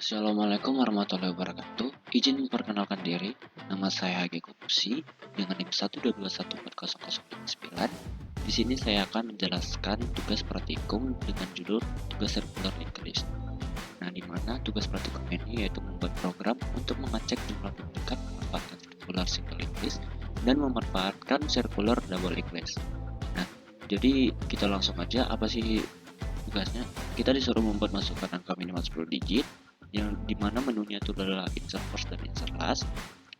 Assalamualaikum warahmatullahi wabarakatuh. Izin memperkenalkan diri, nama saya Hage Kutusi dengan NIM 122140059. Di sini saya akan menjelaskan tugas praktikum dengan judul tugas sirkular list. Nah, di mana tugas praktikum ini yaitu membuat program untuk mengecek jumlah duplikat memanfaatkan sirkular single list dan memanfaatkan sirkular double list. Nah, jadi kita langsung aja, apa sih tugasnya? Kita disuruh membuat masukan angka minimal 10 digit, yang dimana menunya itu adalah insert first dan insert last,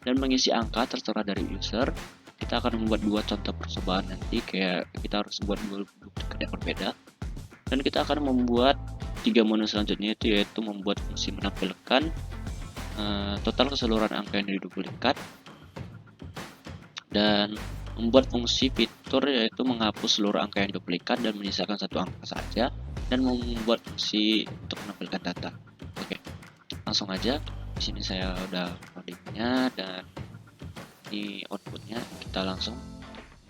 dan mengisi angka terserah dari user. Kita akan membuat dua contoh percobaan nanti, kayak kita harus membuat dua duplikat yang berbeda, dan kita akan membuat tiga menu selanjutnya, yaitu membuat fungsi menampilkan total keseluruhan angka yang diduplikat, dan membuat fungsi fitur yaitu menghapus seluruh angka yang duplikat dan menyisakan satu angka saja, dan membuat fungsi untuk menampilkan data. Oke, langsung aja. Di sini saya udah codingnya dan ini outputnya. Kita langsung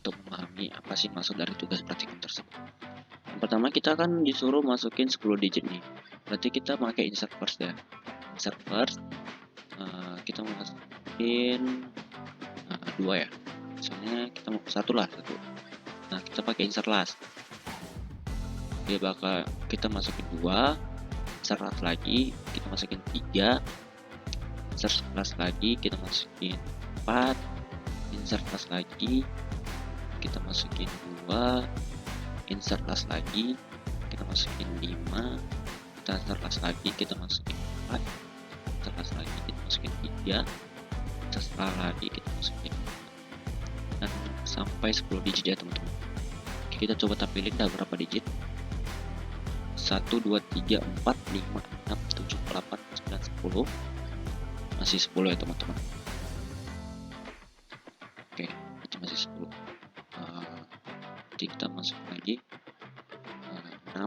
untuk memahami apa sih maksud dari tugas praktikum tersebut. Yang pertama, kita kan disuruh masukin 10 digit nih, berarti kita pakai insert first ya. Insert first, kita masukin 2 ya, misalnya kita mau satu. Nah, kita pakai insert last, dia bakal kita masukin 2, insert last lagi kita masukin 3, insert last lagi kita masukin 4, insert last lagi kita masukin 2, insert last lagi kita masukin 5, kita insert last lagi kita masukin 4, insert last lagi kita masukin 3, insert last lagi kita masukin 4, dan sampai 10 digit ya teman-teman. Kita coba tampilin dah berapa digit. 1, 2, 3, 4, 5, 6, 7, 8, 9, 10. Masih 10 ya teman-teman. Oke, itu masih 10. Jadi kita masuk lagi 6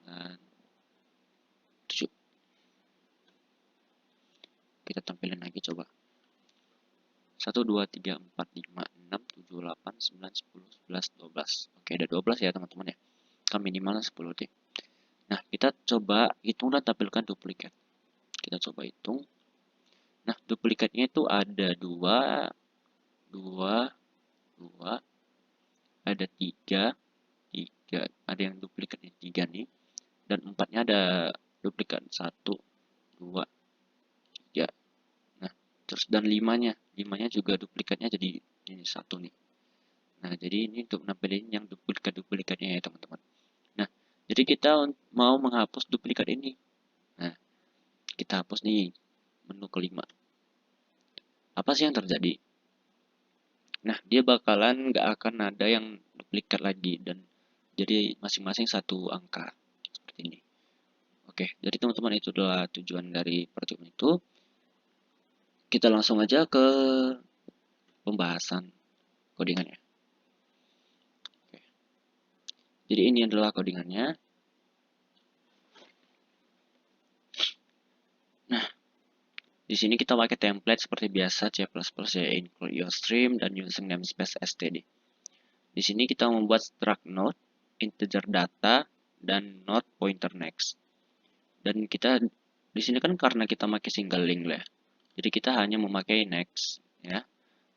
dan 7. Kita tampilin lagi coba. 1, 2, 3, 4, 5, 6, 7, 8, 9, 10, 11, 12. Oke, ada 12 ya teman-teman ya. Kan minimalnya 10 deh. Nah, kita coba hitung dan tampilkan duplikat. Kita coba hitung. Nah, duplikatnya itu ada 2, 2, 2, ada 3, 3, ada yang duplikatnya 3 nih, dan 4-nya ada duplikat 1, 2, 3. Nah, terus dan 5-nya juga duplikatnya jadi ini 1 nih. Nah, jadi ini untuk nampilin yang duplikat-duplikatnya ya teman-teman. Nah, jadi kita mau menghapus duplikat ini. Nah, kita hapus nih menu kelima. Apa sih yang terjadi? Nah, dia bakalan nggak akan ada yang duplikat lagi, dan jadi masing-masing satu angka seperti ini. Oke, jadi teman-teman, itu adalah tujuan dari praktikum itu. Kita langsung aja ke pembahasan codingannya. Oke. Jadi ini adalah codingannya. Nah, di sini kita pakai template seperti biasa C++ ya, include your stream dan using namespace std. Di sini kita membuat struct node, integer data, dan node pointer next. Dan kita di sini kan karena kita pakai single link lah, jadi kita hanya memakai next ya.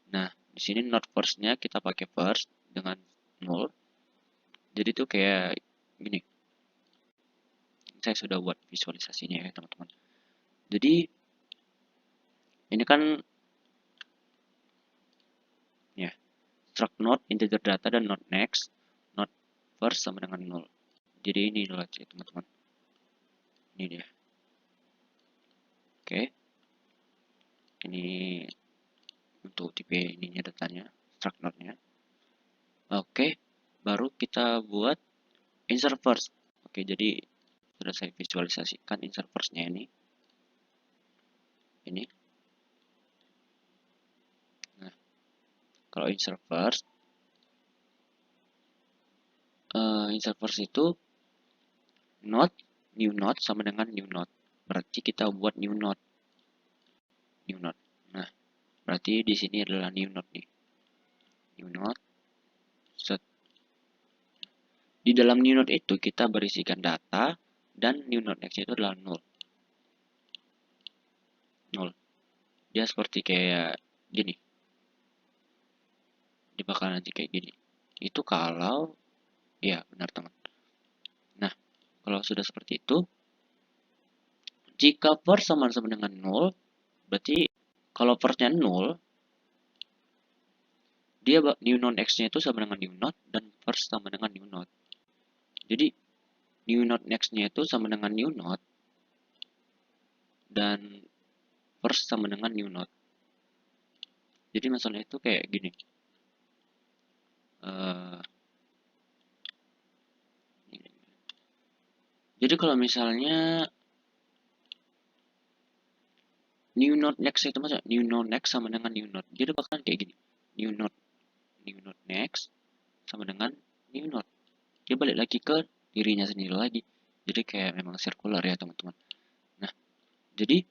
Nah, di sini node first-nya kita pakai first dengan 0. Jadi itu kayak gini. Saya sudah buat visualisasinya ya teman-teman. Jadi ini kan ya, struct node, integer data, dan node next. Node first sama dengan 0. Jadi ini adalah teman-teman. Ini dia. Oke. Ini untuk tipe ininya, datanya, struct node-nya. Oke, baru kita buat insert first. Oke, jadi sudah saya visualisasikan insert first-nya ini. Nah, kalau insert first itu node, new node sama dengan new node. Berarti kita buat new node. Nah, berarti di sini adalah new node nih. New node. Set. Di dalam new node itu kita berisikan data dan new node next itu adalah 0. Dia seperti kayak gini. Dia bakal nanti kayak gini. Itu kalau ya benar teman. Nah, kalau sudah seperti itu, jika first sama dengan 0, berarti kalau first-nya 0, dia new node next-nya itu sama dengan new node dan first sama dengan new node. Jadi new node next-nya itu sama dengan new node dan first sama dengan new node. Jadi maksudnya itu kayak gini. Jadi kalau misalnya new node next itu maksudnya new node next sama dengan new node. Jadi bakalan kayak gini. New node next sama dengan new node. Dia balik lagi ke dirinya sendiri lagi. Jadi kayak memang circular ya teman-teman. Nah, jadi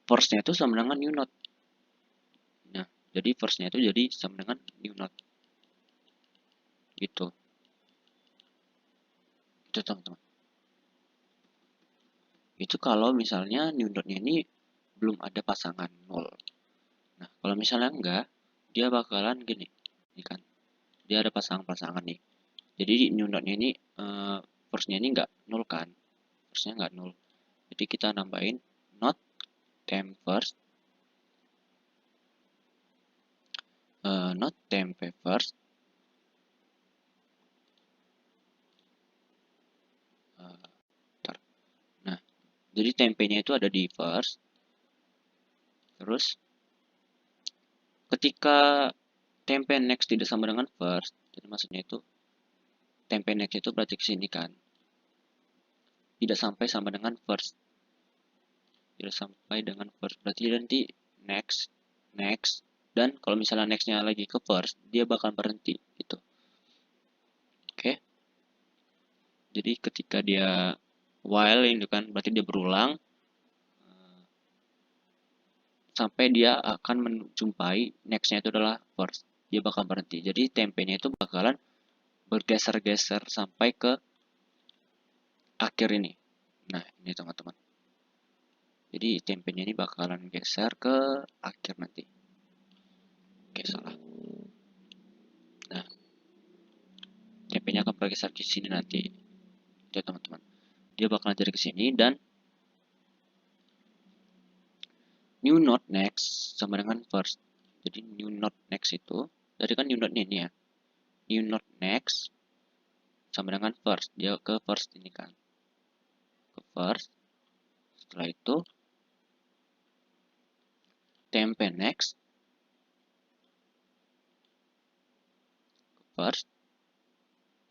force-nya itu sama dengan new node. Nah, jadi force-nya itu jadi sama dengan new node. Gitu. Itu teman-teman. Itu kalau misalnya new node-nya ini belum ada pasangan 0. Nah, kalau misalnya enggak, dia bakalan gini. Ini kan. Dia ada pasangan-pasangan nih. Jadi new node-nya ini force-nya ini enggak 0 kan. Force-nya enggak 0. Jadi kita nambahin not temp first. Not temp first. Nah, jadi tempenya itu ada di first. Terus ketika temp next tidak sama dengan first, jadi maksudnya itu temp next itu berarti kesini kan, tidak sampai sama dengan first, tidak sampai dengan first, berarti nanti next, dan kalau misalnya nextnya lagi ke first, dia bakal berhenti gitu. Oke. Jadi ketika dia while itu kan berarti dia berulang sampai dia akan menjumpai nextnya itu adalah first, dia bakal berhenti. Jadi tempenya itu bakalan bergeser-geser sampai ke akhir ini. Nah, ini teman-teman. Jadi tempenya ini bakalan geser ke akhir nanti. Oke, salah. Nah, tempenya akan bergeser ke sini nanti. Itu teman-teman. Dia bakalan jadi ke sini dan new node next sama dengan first. Jadi new node next itu, tadi kan new node ini ya. New node next sama dengan first. Dia ke first ini kan. Ke first. Setelah itu temp next ke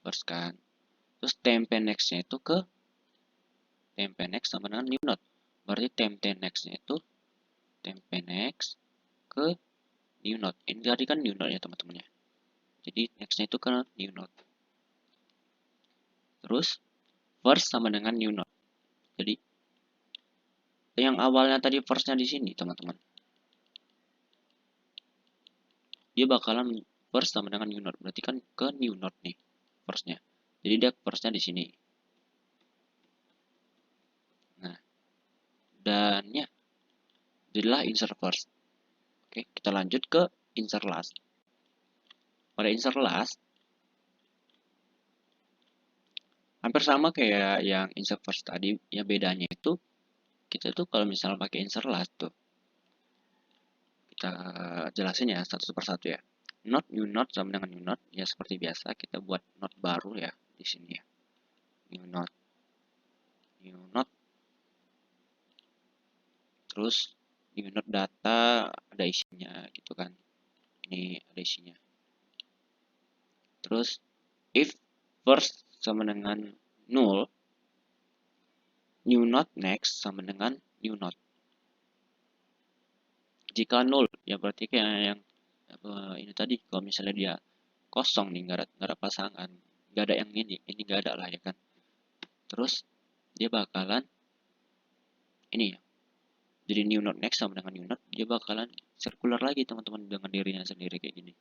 first kan. Terus temp next-nya itu ke temp next sama dengan new node. Berarti temp next-nya itu temp next ke new node. Ini tadi kan new node ya teman-teman ya. Jadi next-nya itu ke new node. Terus first sama dengan new node. Jadi yang awalnya tadi first-nya di sini teman-teman. Dia bakalan first sama dengan new node. Berarti kan ke new node nih first-nya. Jadi dia first-nya di sini. Nah, dan ya, jadilah insert first. Oke, kita lanjut ke insert last. Pada insert last, hampir sama kayak yang insert first tadi, ya bedanya itu kita tuh kalau misalnya pakai insert last tuh, kita jelasin ya satu persatu ya. Not new node sama dengan new node ya seperti biasa kita buat node baru ya di sini ya. New node, terus new node data ada isinya gitu kan. Ini ada isinya. Terus if first sama dengan null, new node next sama dengan new node. Jika nol ya berarti kayak yang ini tadi, kalau misalnya dia kosong nih, nggak ada pasangan, nggak ada yang ini nggak ada lah ya kan. Terus dia bakalan ini ya, jadi new node next sama dengan new node, dia bakalan circular lagi teman-teman dengan dirinya sendiri kayak gini.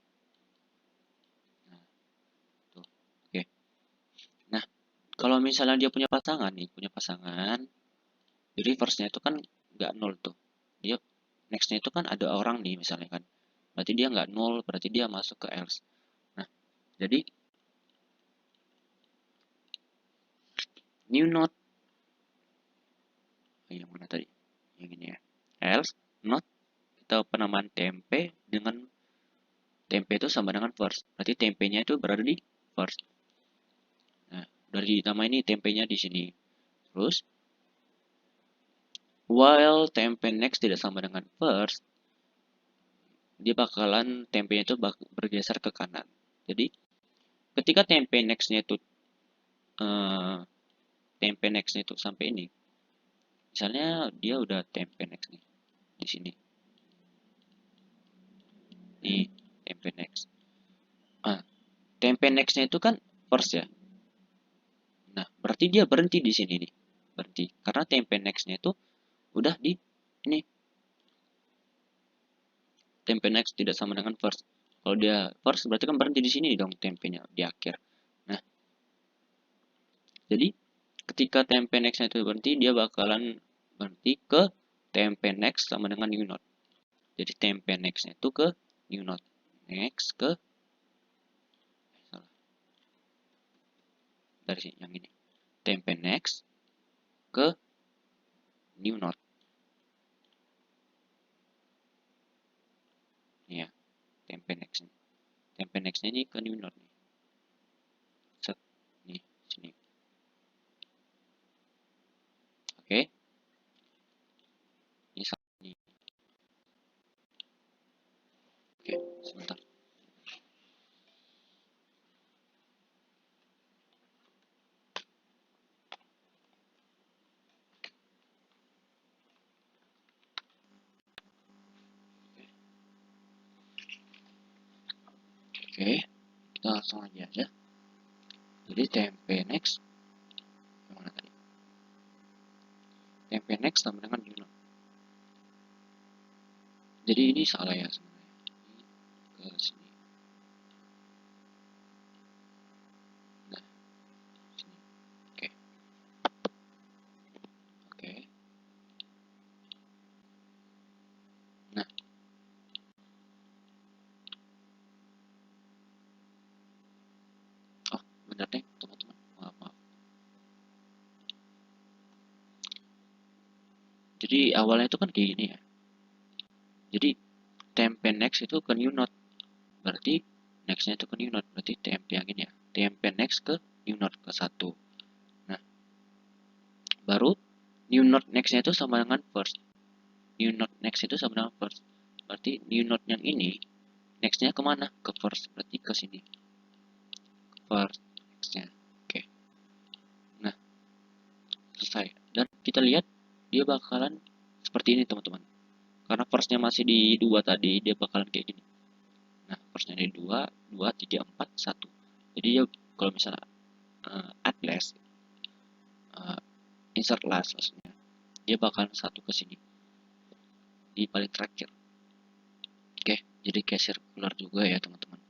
Nah, tuh, oke. Nah, kalau kalau misalnya dia punya pasangan nih, jadi first-nya itu kan nggak nol tuh. Dia next-nya itu kan ada orang nih misalnya kan. Berarti dia nggak nol, berarti dia masuk ke else. Nah, jadi new node yang mana tadi? Yang ini ya. Else not kita penamaan tempe dengan tempe itu sama dengan first. Berarti tempenya itu berada di first. Nah, dari nama ini tempenya di sini. Terus while tempe next tidak sama dengan first, dia bakalan tempenya itu bergeser ke kanan. Jadi ketika tempe nextnya itu sampai ini, misalnya dia udah tempe next nih di sini, di tempe next. Ah, tempe nextnya itu kan first ya. Nah, berarti dia berhenti di sini nih, berhenti karena tempe nextnya itu udah di ini. Tempe next tidak sama dengan first. Kalau dia first berarti kan berhenti di sini dong tempenya di akhir. Nah, jadi ketika tempe nextnya itu berhenti, dia bakalan berhenti ke tempe next sama dengan new node. Jadi tempe nextnya itu ke new node. Next ke salah. Dari sini yang ini. Tempe next ke new node. Ya, tempe next. Tempe nextnya ini ke new node nih. Set nih sini. Oke. Ini salah nih. Oke, sebentar. Oke, kita langsung aja ya. Jadi tempe next yang mana tadi? Tempe next sama dengan new node. Jadi ini salah ya sebenarnya. Ke sini. Nah, sini. Oke. Oke. Nah, oh benar deh teman-teman. Maaf, maaf. Jadi awalnya itu kan kayak gini ya. Jadi tempe next itu ke new node. Berarti nextnya itu ke new node. Berarti tempe yang ini ya. Tempe next ke new node ke 1. Nah, baru new node nextnya itu sama dengan first. New node next itu sama dengan first. Berarti new node yang ini nextnya kemana? Ke first. Berarti ke sini. First nextnya. Oke. Nah, selesai. Dan kita lihat dia bakalan seperti ini teman-teman. Karena firstnya masih di 2 tadi, dia bakalan kayak gini. Nah, firstnya di 2, 2, 3, 4, 1. Jadi ya kalau misalnya add last, insert last maksudnya, dia bakalan 1 ke sini. Di paling terakhir. Oke, jadi kayak circular juga ya teman-teman.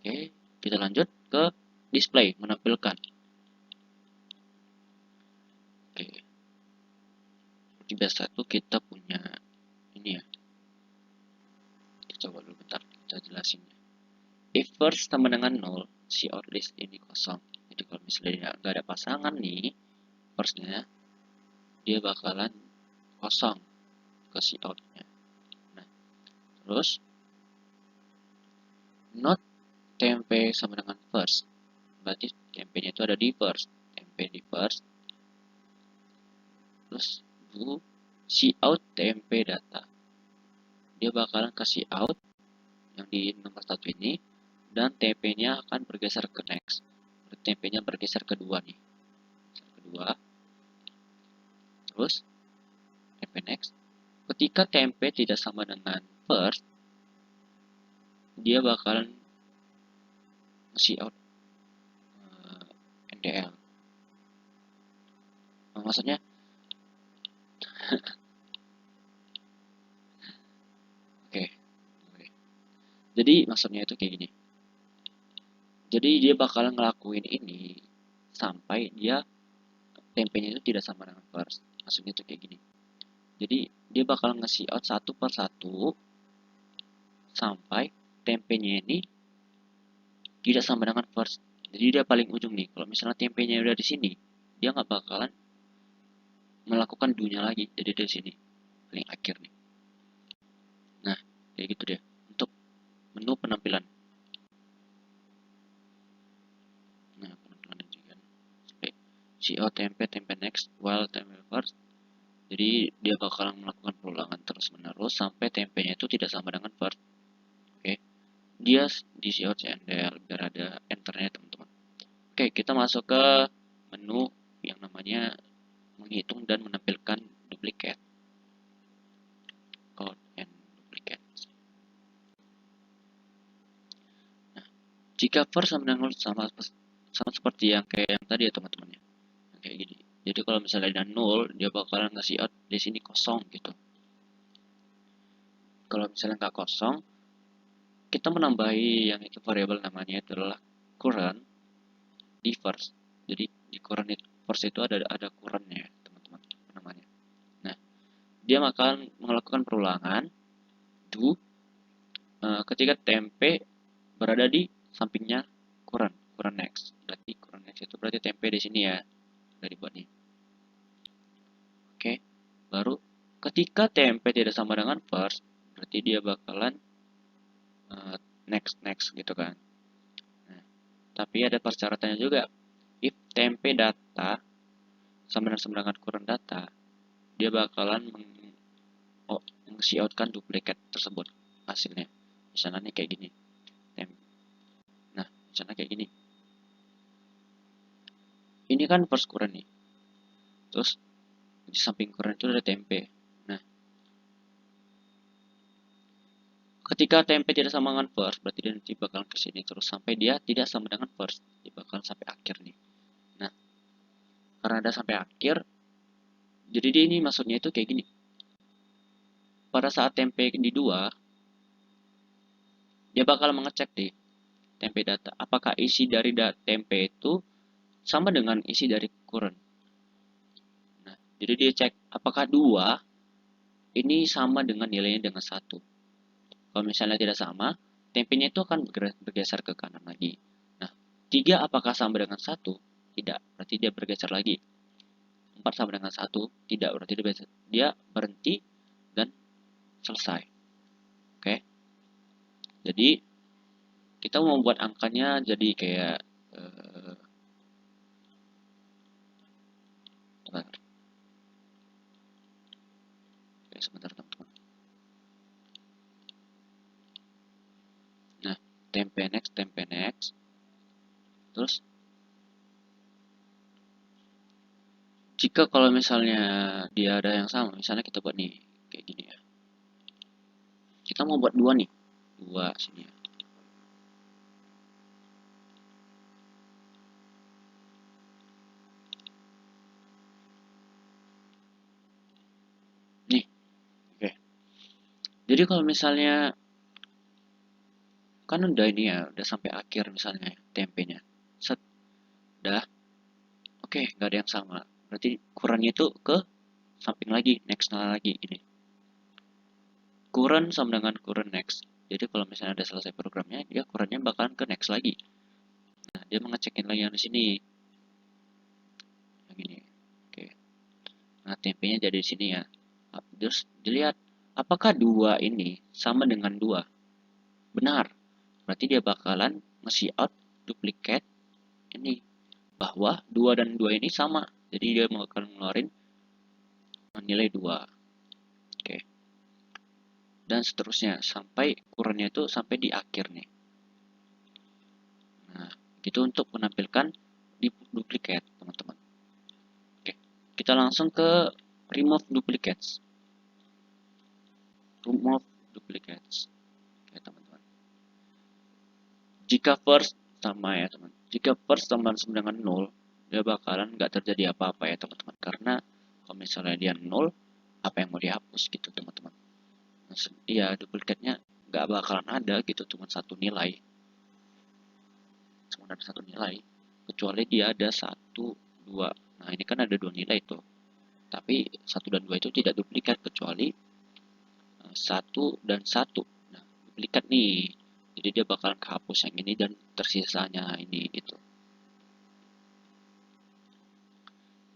Oke, kita lanjut ke display, menampilkan. Oke, seperti biasa itu kita punya ini ya. Kita coba dulu bentar, kita jelasin. If first sama dengan 0, si outlist ini kosong. Jadi kalau misalnya nggak ada pasangan nih, firstnya, dia bakalan kosong ke si outnya. Nah, terus not tempe sama dengan first. Berarti tempenya itu ada di first. Tempe di first. Terus do si out tempe data. Dia bakalan kasih out yang di nomor 1 ini dan TP-nya akan bergeser ke next. TP-nya bergeser ke 2 nih. Kedua. Terus TP next. Ketika TP tidak sama dengan first, dia bakalan kasih out NDL. Maksudnya oke. Jadi maksudnya itu kayak gini. Jadi dia bakalan ngelakuin ini sampai dia tempenya itu tidak sama dengan first. Maksudnya itu kayak gini. Jadi dia bakal nge out satu per satu sampai tempenya ini tidak sama dengan first. Jadi dia paling ujung nih. Kalau misalnya tempenya udah di sini, dia nggak bakalan melakukan do-nya lagi. Jadi dari sini paling akhir nih. Nah, kayak gitu deh untuk menu penampilan. Nah, penampilan ini kan CO tempe next while tempe first. Jadi dia bakalan melakukan perulangan terus menerus sampai tempenya itu tidak sama dengan first. Oke, dia di CO CNDL biar ada enternya teman-teman. Oke, kita masuk ke menu yang namanya menghitung dan menampilkan duplicate. Count and duplicate. Nah, jika first sama dengan sama seperti yang kayak yang tadi ya teman-teman ya. Kayak gini. Jadi kalau misalnya ada 0, dia bakalan ngasih out di sini kosong gitu. Kalau misalnya nggak kosong, kita menambahi yang itu variabel namanya itu adalah current di first. Jadi di current itu, first itu ada currentnya teman-teman namanya. Nah, dia akan melakukan perulangan do ketika tempe berada di sampingnya current next. Berarti current next itu berarti tempe di sini ya. Udah dibuat nih. Oke, baru ketika tempe tidak sama dengan first, berarti dia bakalan next gitu kan. Nah, tapi ada persyaratannya juga. If tempe data sama dengan current data, dia bakalan meng-outkan duplikat tersebut hasilnya. Misalnya nih kayak gini. Nah, misalnya kayak gini. Ini kan first current nih. Terus di samping current itu ada tempe. Nah, ketika tempe tidak sama dengan first, berarti dia nanti bakalan ke sini terus sampai dia tidak sama dengan first. Dia bakalan sampai akhir nih. Nah, karena ada sampai akhir, jadi dia ini maksudnya itu kayak gini. Pada saat tempe di 2, dia bakal mengecek di tempe data. Apakah isi dari tempe itu sama dengan isi dari current. Nah, jadi dia cek apakah 2 ini sama dengan nilainya dengan 1. Kalau misalnya tidak sama, tempenya itu akan bergeser ke kanan lagi. Nah, 3 apakah sama dengan 1? Tidak, berarti dia bergeser lagi. 4 sama dengan 1? Tidak, berarti dia berhenti dan selesai. Oke. Jadi, kita mau membuat angkanya jadi kayak sebentar teman-teman. Nah, tempe next. Terus jika kalau misalnya dia ada yang sama, misalnya kita buat nih kayak gini ya. Kita mau buat 2 nih. 2 sini ya. Nih. Oke. Jadi kalau misalnya kan udah ini ya, udah sampai akhir misalnya tempenya. Set. Udah. Oke, nggak ada yang sama. Berarti kurangnya itu ke samping lagi, next lagi ini. Kurang sama dengan kurang next. Jadi kalau misalnya ada selesai programnya, dia kurangnya bakalan ke next lagi. Nah, dia mengecekin lagi yang di sini. Yang ini. Oke. Nah, tempenya jadi di sini ya. Terus dilihat apakah 2 ini sama dengan 2. Benar. Berarti dia bakalan nge out duplicate ini bahwa 2 dan 2 ini sama. Jadi dia bakalan ngeluarin nilai 2. Oke. Dan seterusnya sampai kurangnya itu sampai di akhir nih. Nah, gitu untuk menampilkan di duplicate, teman-teman. Oke. Kita langsung ke remove duplicates. Remove duplicates. Oke, teman-teman. Jika first sama ya, teman. Jika first sama dengan 0, dia bakalan nggak terjadi apa-apa ya, teman-teman. Karena kalau misalnya dia 0, apa yang mau dihapus gitu, teman-teman. Iya, duplikatnya nggak bakalan ada gitu, cuma satu nilai. Cuma ada satu nilai. Kecuali dia ada saat 2. Nah, ini kan ada dua nilai tuh. Tapi 1 dan 2 itu tidak duplikat kecuali 1 dan 1. Nah, duplikat nih. Jadi dia bakalan kehapus yang ini dan tersisanya ini gitu.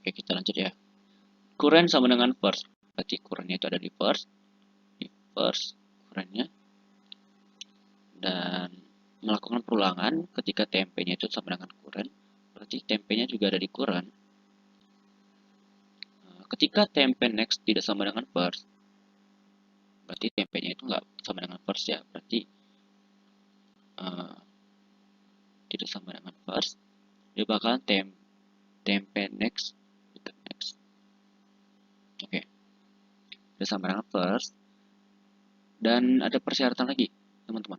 Oke, kita lanjut ya. Current sama dengan first. Berarti currentnya itu ada di first currentnya, dan melakukan perulangan ketika TMP-nya itu sama dengan current. Berarti TMP-nya juga ada di current. Ketika TMP next tidak sama dengan first, berarti TMP-nya itu nggak sama dengan first ya. Berarti tidak sama dengan first, dia bakalan TMP next. Oke, tidak sama dengan first. Dan ada persyaratan lagi, teman-teman.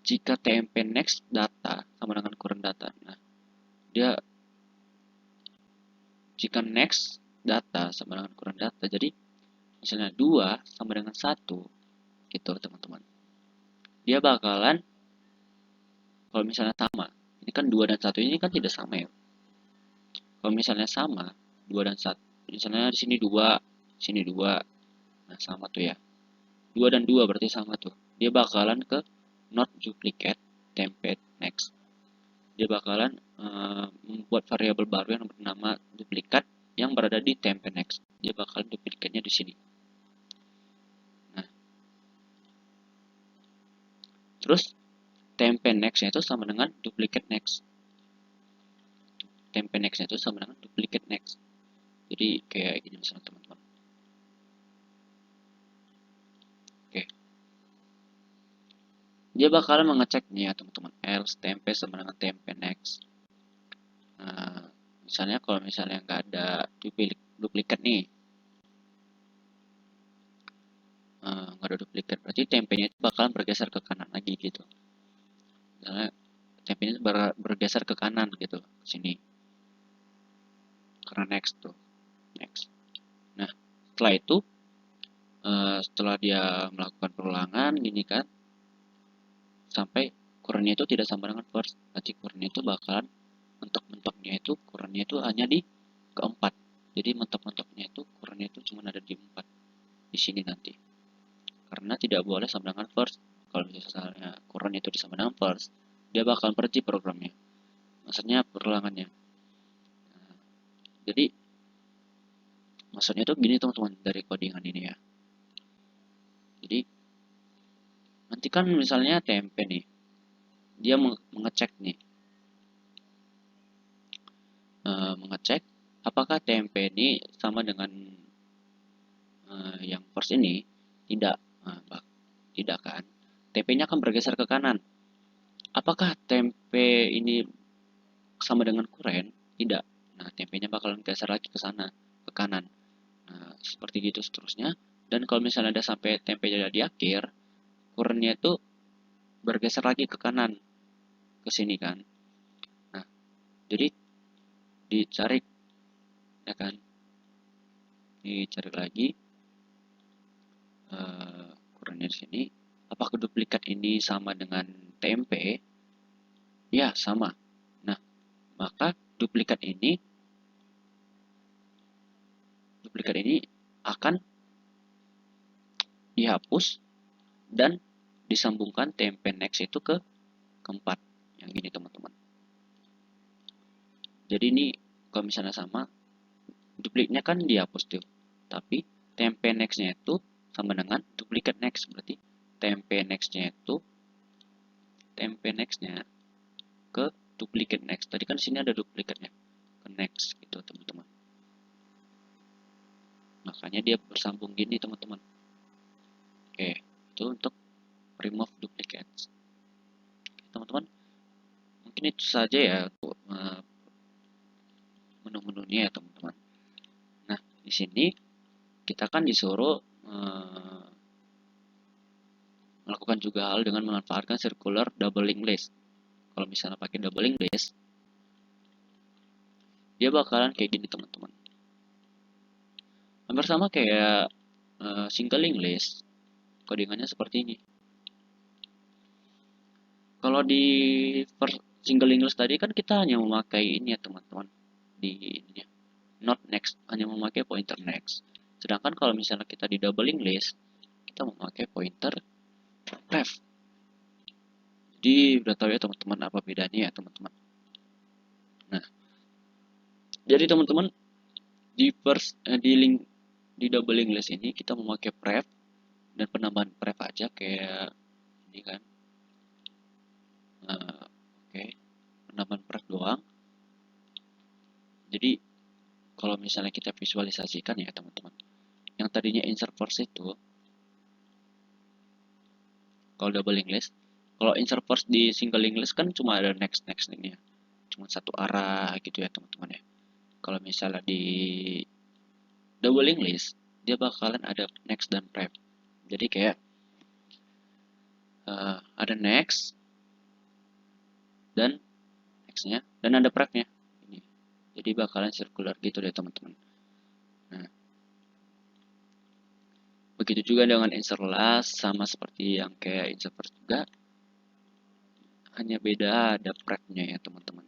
Jika TMP next data sama dengan current data, nah dia jika next data sama dengan current data, jadi misalnya 2 sama dengan 1 gitu, teman-teman. Dia bakalan, kalau misalnya sama, ini kan 2 dan 1 ini kan tidak sama ya. Kalau misalnya sama, 2 dan 1, misalnya di sini 2, sini 2, nah sama tuh ya. 2 dan 2 berarti sama tuh. Dia bakalan ke not duplicate template next. Dia bakalan membuat variabel baru yang bernama duplikat yang berada di template next. Dia bakalan duplikatnya di sini. Nah, terus template next-nya itu sama dengan duplicate next. Template next-nya itu sama dengan duplicate next. Jadi kayak gini misalnya teman-teman. Oke. Dia bakalan mengeceknya ya teman-teman. Else tempe sama dengan tempe next. Nah, misalnya kalau misalnya nggak ada duplikat nih, nggak ada duplikat, berarti tempenya itu bakalan bergeser ke kanan lagi gitu. Misalnya tempenya itu bergeser ke kanan gitu, ke sini. Karena next tuh, next. Nah, setelah itu, setelah dia melakukan perulangan gini kan, sampai kurangnya itu tidak sama dengan first, berarti kurangnya itu bakalan mentok-mentoknya itu kurangnya itu hanya di keempat. Jadi mentok-mentoknya itu kurangnya itu cuma ada di 4 di sini nanti. Karena tidak boleh sama dengan first. Kalau misalnya kurang itu sama dengan first, dia bakal pergi programnya. Maksudnya perulangannya. Nah, jadi maksudnya itu gini teman-teman dari codingan ini ya. Jadi nanti kan misalnya TMP nih, dia mengecek nih, mengecek apakah TMP ini sama dengan yang first ini. Tidak, tidak kan. TMP-nya akan bergeser ke kanan. Apakah TMP ini sama dengan current? Tidak. Nah, TMP-nya bakalan geser lagi ke sana, ke kanan. Nah, seperti gitu seterusnya. Dan kalau misalnya ada sampai TMP-nya di akhir, current-nya itu bergeser lagi ke kanan, ke sini kan. Nah, jadi dicari, ya kan? Dicari lagi current-nya di sini. Apakah duplikat ini sama dengan TMP? Ya, sama. Nah, maka duplikat ini akan dihapus dan disambungkan TMP next itu ke keempat yang gini teman-teman. Jadi ini kalau misalnya sama, duplikatnya kan dihapus tuh, tapi TMP next-nya itu sama dengan duplikat next, berarti TMP next-nya ke duplikat next. Tadi kan di sini ada duplikatnya ke next gitu teman-teman. Makanya dia bersambung gini teman-teman. Oke, itu untuk remove duplicates. Teman-teman, mungkin itu saja ya untuk menu-menunya ya teman-teman. Nah, di sini kita kan disuruh melakukan juga hal dengan memanfaatkan circular doubling list. Kalau misalnya pakai doubling list, dia bakalan kayak gini teman-teman. Hampir sama kayak singling list, codingannya seperti ini. Kalau di singling list tadi kan kita hanya memakai ini ya teman-teman, di ininya. Not next, hanya memakai pointer next. Sedangkan kalau misalnya kita di doubling list, kita memakai pointer ref. Jadi udah tahu ya teman-teman apa bedanya ya teman-teman. Nah, jadi teman-teman di link di doubling list ini kita memakai pref dan penambahan pref aja kayak ini kan. Oke, penambahan pref doang. Jadi kalau misalnya kita visualisasikan ya teman-teman, yang tadinya insert first itu kalau doubling list, kalau insert first di single list kan cuma ada next ini ya, cuma satu arah gitu ya teman-teman ya. Kalau misalnya di doubling list, dia bakalan ada next dan prep. Jadi kayak ada next dan nextnya dan ada prepnya ini. Jadi bakalan circular gitu deh teman-teman. Nah, begitu juga dengan insert last, sama seperti yang kayak insert first juga, hanya beda ada prepnya ya teman-teman.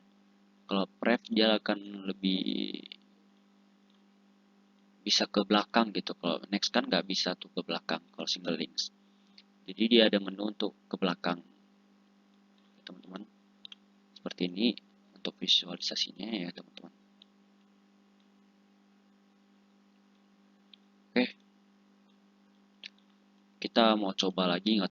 Kalau prep dia akan lebih bisa ke belakang gitu, kalau next kan nggak bisa tuh ke belakang kalau single links. Jadi dia ada menu untuk ke belakang teman-teman, seperti ini untuk visualisasinya ya teman-teman. Oke, kita mau coba lagi nggak